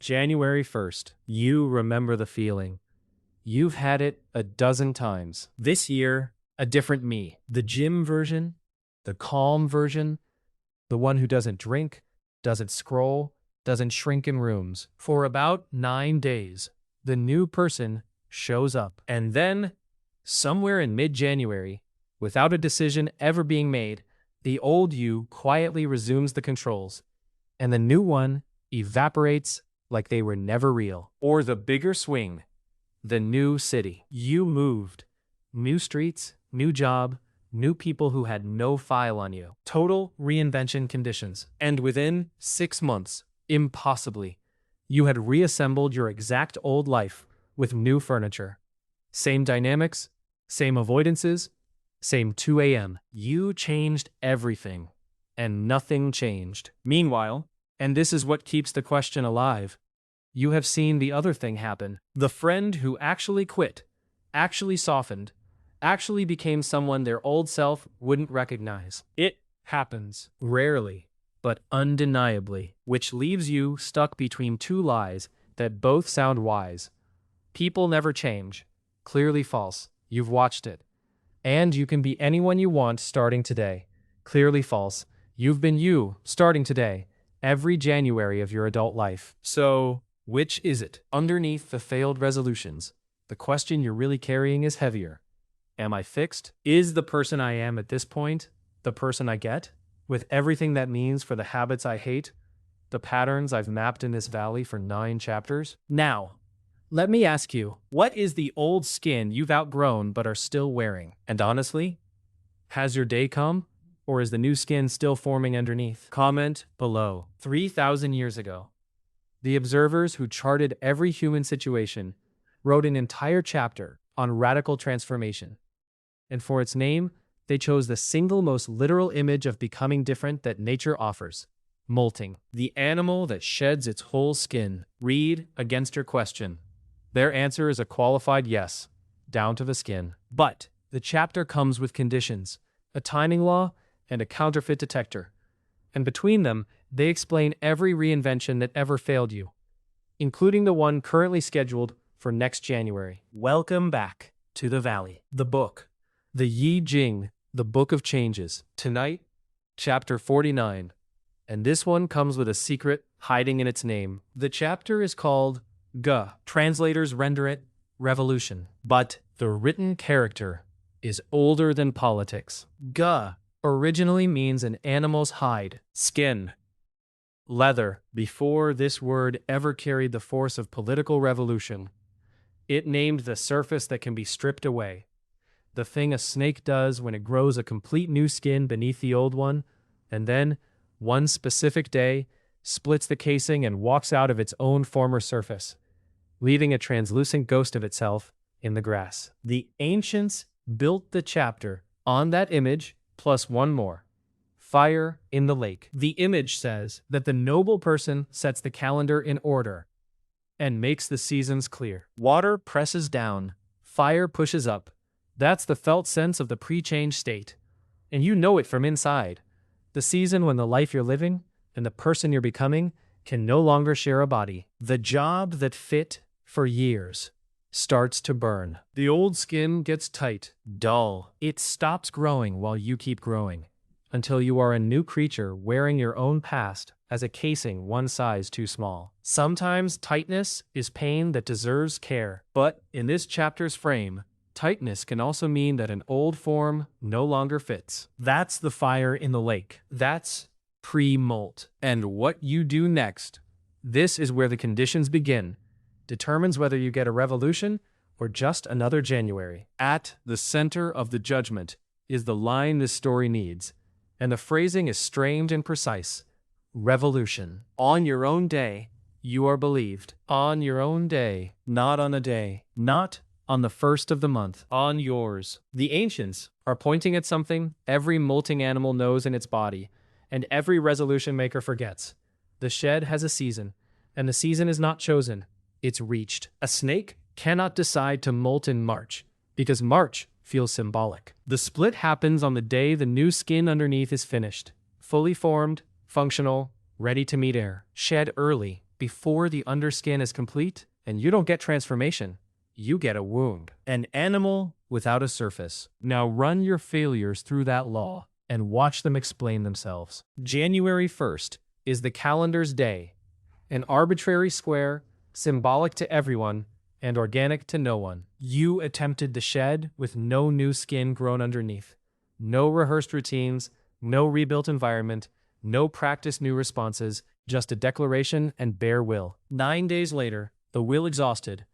January 1st. You remember the feeling. You've had it a dozen times. This year, a different me. The gym version, the calm version, the one who doesn't drink, doesn't scroll, doesn't shrink in rooms. For about 9 days, the new person shows up. And then, somewhere in mid-January, without a decision ever being made, the old you quietly resumes the controls, and the new one evaporates like they were never real. Or the bigger swing, the new city. You moved. New streets, new job, new people who had no file on you. Total reinvention conditions. And within 6 months, impossibly, you had reassembled your exact old life with new furniture. Same dynamics, same avoidances, same 2 a.m. You changed everything, and nothing changed. Meanwhile, and this is what keeps the question alive, you have seen the other thing happen. The friend who actually quit, actually softened, actually became someone their old self wouldn't recognize. It happens. Rarely, but undeniably. Which leaves you stuck between two lies that both sound wise. People never change. Clearly false. You've watched it. And you can be anyone you want starting today. Clearly false. You've been you starting today. Every January of your adult life. So, which is it? Underneath the failed resolutions, the question you're really carrying is heavier. Am I fixed? Is the person I am at this point the person I get? With everything that means for the habits I hate, the patterns I've mapped in this valley for 9 chapters? Now, let me ask you, what is the old skin you've outgrown but are still wearing? And honestly, has your day come? Or is the new skin still forming underneath? Comment below. 3,000 years ago, the observers who charted every human situation wrote an entire chapter on radical transformation. And for its name, they chose the single most literal image of becoming different that nature offers: molting. The animal that sheds its whole skin. Read against your question. Their answer is a qualified yes, down to the skin. But the chapter comes with conditions, a timing law, and a counterfeit detector. And between them, they explain every reinvention that ever failed you, including the one currently scheduled for next January. Welcome back to the Valley. The book. The I Ching, the Book of Changes. Tonight, chapter 49. And this one comes with a secret hiding in its name. The chapter is called G. Translators render it Revolution. But the written character is older than politics. G originally means an animal's hide, skin, leather. Before this word ever carried the force of political revolution, it named the surface that can be stripped away. The thing a snake does when it grows a complete new skin beneath the old one, and then, one specific day, splits the casing and walks out of its own former surface, leaving a translucent ghost of itself in the grass. The ancients built the chapter on that image, plus one more: fire in the lake. The image says that the noble person sets the calendar in order and makes the seasons clear. Water presses down, fire pushes up. That's the felt sense of the pre-change state. And you know it from inside. The season when the life you're living and the person you're becoming can no longer share a body. The job that fit for years starts to burn. The old skin gets tight, dull. It stops growing while you keep growing, until you are a new creature wearing your own past as a casing one size too small. Sometimes tightness is pain that deserves care. But in this chapter's frame, tightness can also mean that an old form no longer fits. That's the fire in the lake. That's pre-molt. And what you do next, this is where the conditions begin, determines whether you get a revolution or just another January. At the center of the judgment is the line this story needs, and the phrasing is strained and precise. Revolution. On your own day, you are believed. On your own day, not on a day. Not on the first of the month. On yours. The ancients are pointing at something every molting animal knows in its body, and every resolution maker forgets. The shed has a season, and the season is not chosen. It's reached. A snake cannot decide to molt in March, because March feels symbolic. The split happens on the day the new skin underneath is finished, fully formed, functional, ready to meet air. Shed early, before the underskin is complete, and you don't get transformation, you get a wound. An animal without a surface. Now run your failures through that law and watch them explain themselves. January 1st is the calendar's day, an arbitrary square, symbolic to everyone and organic to no one. You attempted the shed with no new skin grown underneath, no rehearsed routines, no rebuilt environment, no practiced new responses, just a declaration and bare will. 9 days later, the will exhausted,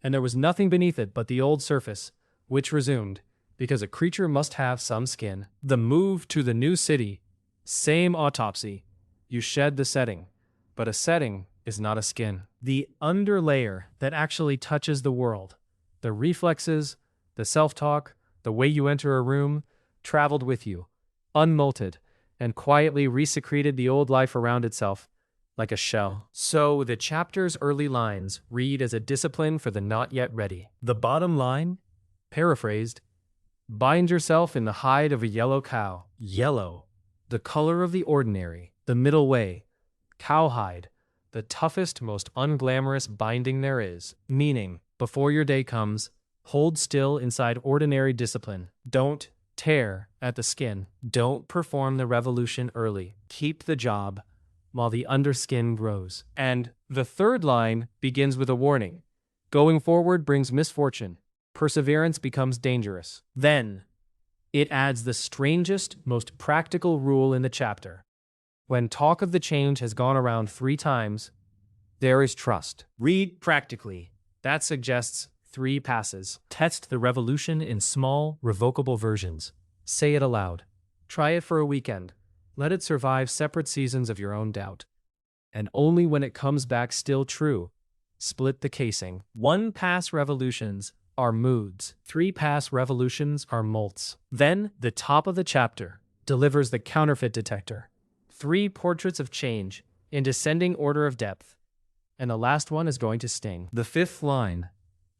and there was nothing beneath it but the old surface, which resumed, because a creature must have some skin. The move to the new city, same autopsy. You shed the setting, but a setting is not a skin. The underlayer that actually touches the world, the reflexes, the self-talk, the way you enter a room, traveled with you, unmolted, and quietly resecreted the old life around itself, like a shell. So the chapter's early lines read as a discipline for the not yet ready. The bottom line, paraphrased, bind yourself in the hide of a yellow cow. Yellow, the color of the ordinary. The middle way, cowhide, the toughest, most unglamorous binding there is. Meaning, before your day comes, hold still inside ordinary discipline. Don't tear at the skin. Don't perform the revolution early. Keep the job while the underskin grows. And the third line begins with a warning. Going forward brings misfortune. Perseverance becomes dangerous. Then, it adds the strangest, most practical rule in the chapter. When talk of the change has gone around 3 times, there is trust. Read practically. That suggests 3 passes. Test the revolution in small, revocable versions. Say it aloud. Try it for a weekend. Let it survive separate seasons of your own doubt. And only when it comes back still true, split the casing. 1-pass revolutions are moods. 3-pass revolutions are molts. Then, the top of the chapter delivers the counterfeit detector. 3 portraits of change in descending order of depth. And the last one is going to sting. The 5th line,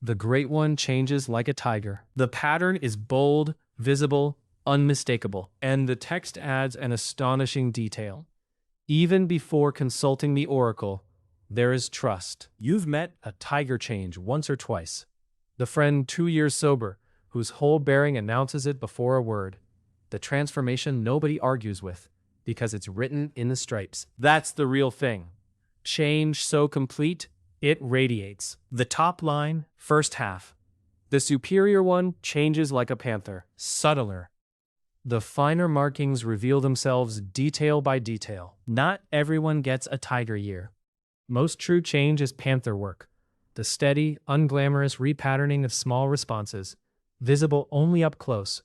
the great one changes like a tiger. The pattern is bold, visible, unmistakable. And the text adds an astonishing detail. Even before consulting the oracle, there is trust. You've met a tiger change once or twice. The friend 2 years sober, whose whole bearing announces it before a word. The transformation nobody argues with, because it's written in the stripes. That's the real thing. Change so complete, it radiates. The top line, first half. The superior one changes like a panther, subtler. The finer markings reveal themselves detail by detail. Not everyone gets a tiger year. Most true change is panther-work. The steady, unglamorous repatterning of small responses, visible only up close,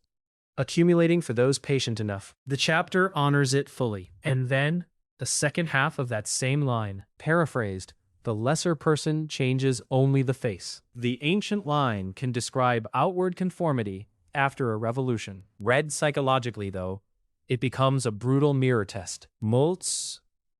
accumulating for those patient enough. The chapter honors it fully. And then, the second half of that same line, paraphrased, the lesser person changes only the face. The ancient line can describe outward conformity after a revolution. Read psychologically, though, it becomes a brutal mirror test. Molts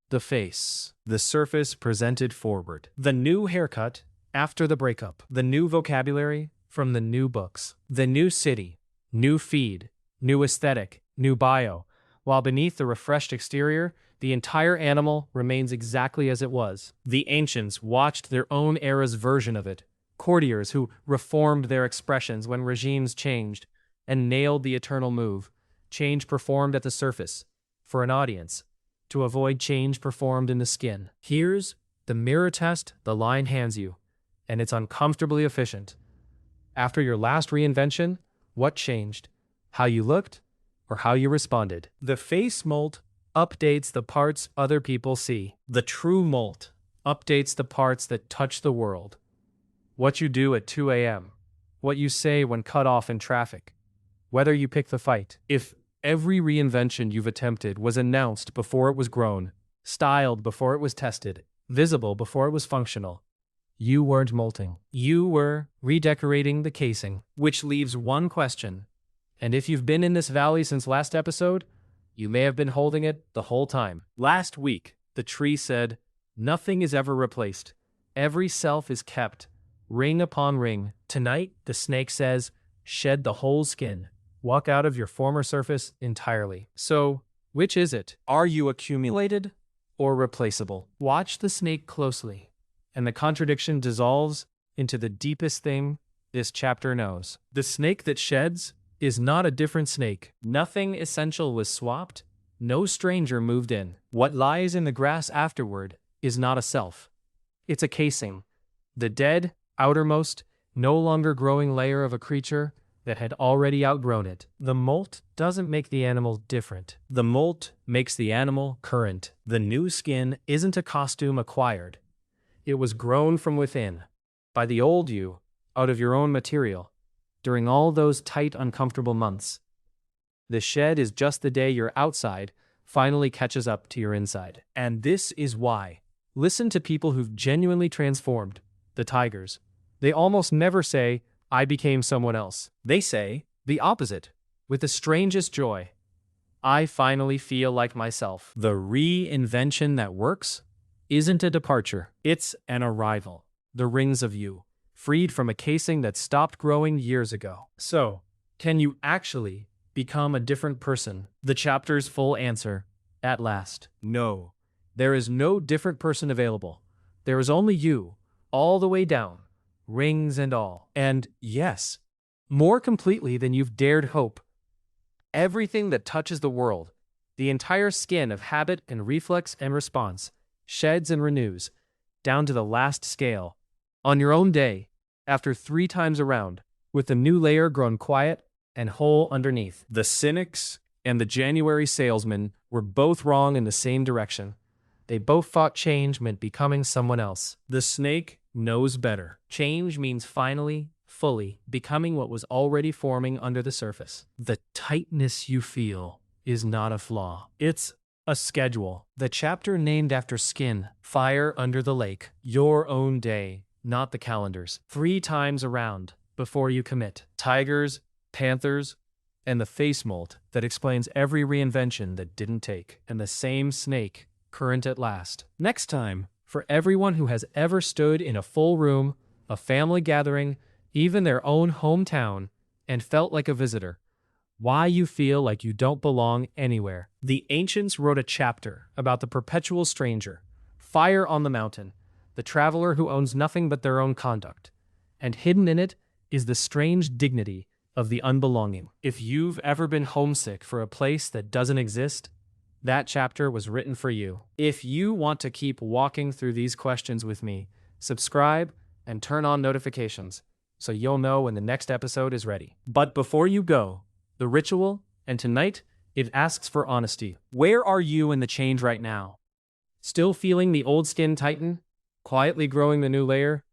the face, the surface presented forward. The new haircut after the breakup. The new vocabulary from the new books. The new city, new feed, new aesthetic, new bio, while beneath the refreshed exterior, the entire animal remains exactly as it was. The ancients watched their own era's version of it, courtiers who reformed their expressions when regimes changed, and nailed the eternal move, change performed at the surface, for an audience, to avoid change performed in the skin. Here's the mirror test the line hands you, and it's uncomfortably efficient. After your last reinvention, what changed? How you looked, or how you responded? The face-molt updates the parts other people see. The true molt updates the parts that touch the world. What you do at 2 a.m., what you say when cut off in traffic, whether you pick the fight. If every reinvention you've attempted was announced before it was grown, styled before it was tested, visible before it was functional, you weren't molting. You were redecorating the casing, which leaves one question. And if you've been in this valley since last episode, you may have been holding it the whole time. Last week, the tree said, nothing is ever replaced. Every self is kept, ring upon ring. Tonight, the snake says, shed the whole skin. Walk out of your former surface entirely. So, which is it? Are you accumulated or replaceable. Watch the snake closely, and the contradiction dissolves into the deepest thing this chapter knows. The snake that sheds is not a different snake. Nothing essential was swapped. No stranger moved in. What lies in the grass afterward is not a self. It's a casing. The dead, outermost, no longer growing layer of a creature that had already outgrown it. The molt doesn't make the animal different. The molt makes the animal current. The new skin isn't a costume acquired. It was grown from within, by the old you, out of your own material, during all those tight, uncomfortable months. The shed is just the day your outside finally catches up to your inside. And this is why. Listen to people who've genuinely transformed, the tigers. They almost never say, I became someone else. They say the opposite, with the strangest joy. I finally feel like myself. The reinvention that works isn't a departure. It's an arrival. The rings of you, freed from a casing that stopped growing years ago. So, can you actually become a different person? The chapter's full answer, at last. No. There is no different person available. There is only you, all the way down, rings and all. And yes, more completely than you've dared hope. Everything that touches the world, the entire skin of habit and reflex and response, sheds and renews, down to the last scale, on your own day, after 3 times around, with the new layer grown quiet and whole underneath. The cynics and the January salesman were both wrong in the same direction. They both thought change meant becoming someone else. The snake knows better. Change means finally, fully, becoming what was already forming under the surface. The tightness you feel is not a flaw. It's a schedule. The chapter named after skin, fire under the lake. Your own day, not the calendar's. 3 times around before you commit. Tigers, panthers, and the face-molt that explains every reinvention that didn't take. And the same snake, current at last. Next time, for everyone who has ever stood in a full room, a family gathering, even their own hometown, and felt like a visitor, why you feel like you don't belong anywhere. The ancients wrote a chapter about the perpetual stranger, fire on the mountain, the traveler who owns nothing but their own conduct. And hidden in it is the strange dignity of the unbelonging. If you've ever been homesick for a place that doesn't exist, that chapter was written for you. If you want to keep walking through these questions with me, subscribe and turn on notifications so you'll know when the next episode is ready. But before you go, the ritual, and tonight, it asks for honesty. Where are you in the change right now? Still feeling the old skin tighten? Quietly growing the new layer?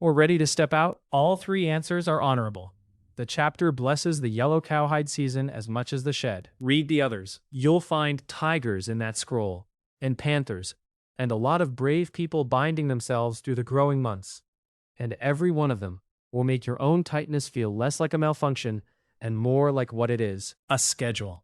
Or ready to step out? All 3 answers are honorable. The chapter blesses the yellow cowhide season as much as the shed. Read the others. You'll find tigers in that scroll, and panthers, and a lot of brave people binding themselves through the growing months. And every one of them will make your own tightness feel less like a malfunction and more like what it is, a schedule.